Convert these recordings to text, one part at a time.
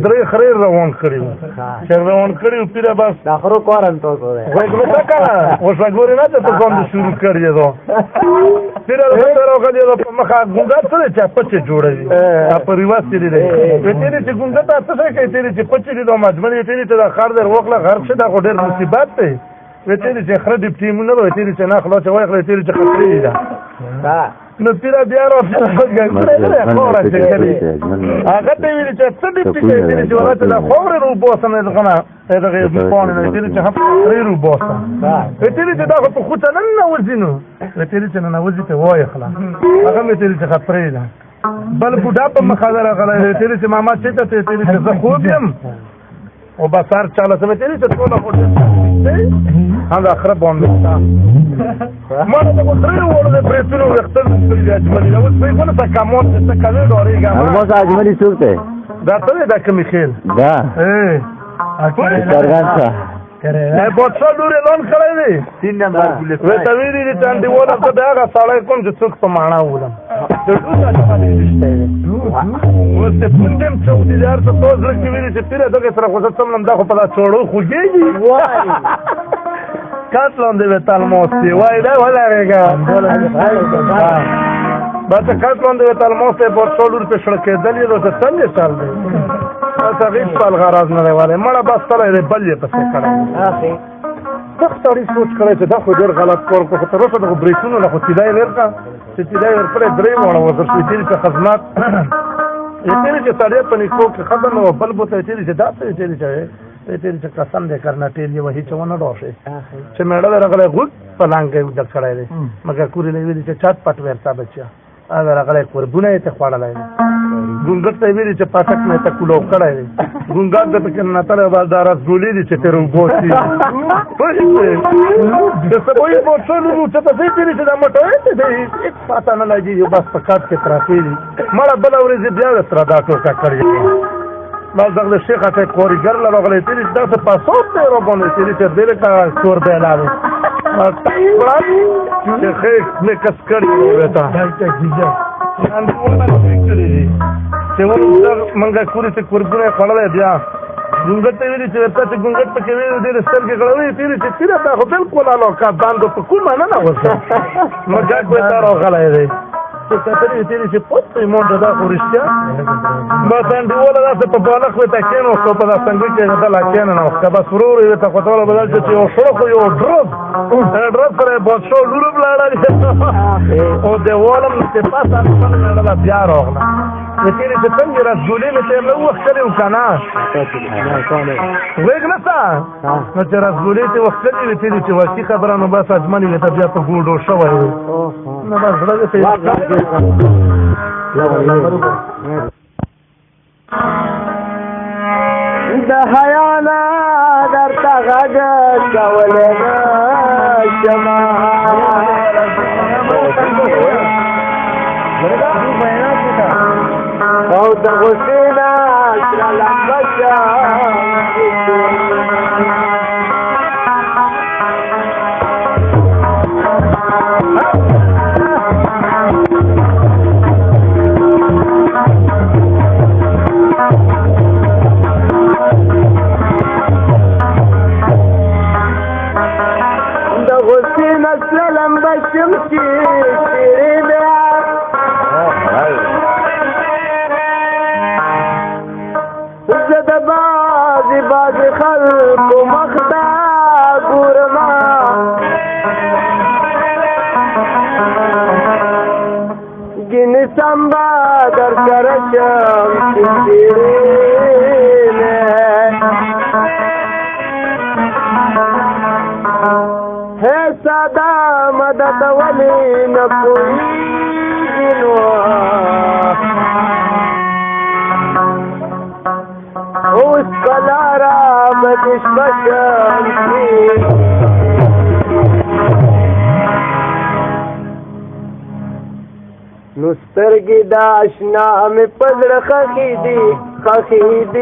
درې خریر روان کړي چې روان کړي پیره بس دا خرو کورن ته وره وګورئ تا کنه اوس وګورئ نه ته کوم شروع کړی دا پیره له راغلی په مخه ګونګا سره چې پچ جوړوي په ریواز کې دی وته چې ګونګا تاسو څه کوي چې پچ دي د مجموعه ته ته خر در وکړه غرق شه دا ډېر مصیبت دی وته چې خر دې ټیمونه وته چې نه خلاص وای خلاص چې خطرې ده نو پیرا بیا راځي هغه ته ویل چې څه دې چې ورته دا خوري رو بوسنه دغه هغه په نه چې هغه رو بوسه وته چې دا په خوته نه وځینو وته چې نه وځي ته وای خلا هغه مې ته چې خطرې ده بل بوډا په مخاله غلای ته چې ماما چې ته چې زه خوب یم او بسار چاله سمې ته چې ټول خوته هغه اخر باندې ما ته وترې ورته پرېتونو وختل چې اجمل نو څه په څه کمون څه کله ډورېګا ما اجمل څوکته دا ته دا کوم خیل دا څنګه نه بوڅو لوري لون کړی دی 3 نمبر پولیس وې ته ویری دي تاندې وره ته دا سړی کوم چې څوک په معنا ولم د ټول څه باندې نشته ورته پوندم څو دي دار ته توز لکه ویری چې پیره دغه سره خو څه سم دا خو په دا چوړو خوږیږي وای کاتلون دی وتال موستي وای دا ولرګه بس کاتلون دی وتال موستي بوڅو لور په شړکې دلی نو ته څنګه چل دی تاسو هیڅ پال غراض نه لري مړه بس تل دی بلې پسې کړه اخی تختاری سوچ کړی چې دا خو ډېر غلط کار کو تر اوسه د بریکونو نه خو تیدای ورکا چې تیدای ورکړې درې وړه وزر شې په خدمت یې چې سړی په نیکو کې خبر نو بل بوته چې دا ته چې قسم دې کرنا ټیل یو هیڅ ونه راشه چې مړه راغله غوډ پلانګ د کړای مګر کورې لې چې چات پټ ورتا بچا هغه راغله قربونه ته خوړلای ګونګټ ته ویلي چې پاټک مې ته کولو کړی دی ګونګټ ته پکې نتلی به دا رسګولې دي چې ترې اوبو شي پوه شوې د سبویې بوټل چې ته ځای تېرې چې دا موټر هېڅ پاته نه لګېږي بس په کاټ کې پراته دي مړه بله ورځ یې بیا سره دا ټوکه کړې بس دغه شیخ ته کوریګر له راغلی تېرې چې دغسې پاسوب دی روبانې تېرې چې ډېرې کا چور دی لاړې چې خیک مې کس کړي ورته چې منګه کورې چې کورګونه یې خوړلی بیا ګونګټ ته ویلي چې ورته چې ګونګټ پکې ویلي ډېرې سترګې غړوي تېرې چې تېره تا خو بلکل الوکا باندو په کومه نه نوځه نو ګاګ به تا راغلی دی چې کتلې تېرې چې پوت یې مونډه دا خو رښتیا بس انډیواله داسې په بالښت ورته کېنوستو په دا سنګي کې دله کېننوسته بس ورو ورو یې ورته خوتوله بدل چې یو شړک یو ډرب ډرب سره یې بادشاه لور هم لاړل او دیواله هم چې پاسه خپله بیا راغله د تېرې چې څنګه رسګولې مې ته یې نه وښکلې وو که نه غوږ نسته نو چې رسګولې ته وښکلې وې تېرې چې واقعي خبره نو بس اجملې وې ته بیا په ګوډو شوی وې نو بس زړه دې ته د حیا نه درته غږ کولی نه شمه او د غصې نه سره لمبه سمبا در کرشم شیرینه ہے سادا مدد ولی نپویگی نو اس کلارا بدش بشم شیرینه نو سترګې د اشنا مې په زړه خښې دي سترګې د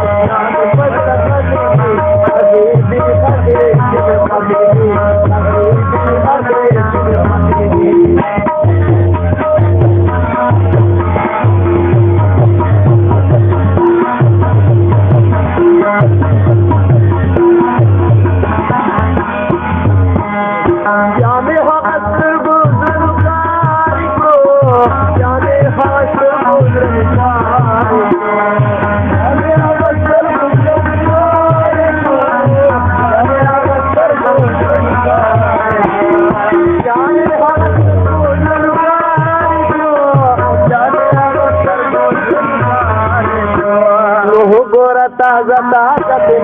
اشنا مې په زړه خښې دي ताज़ा ताज़ा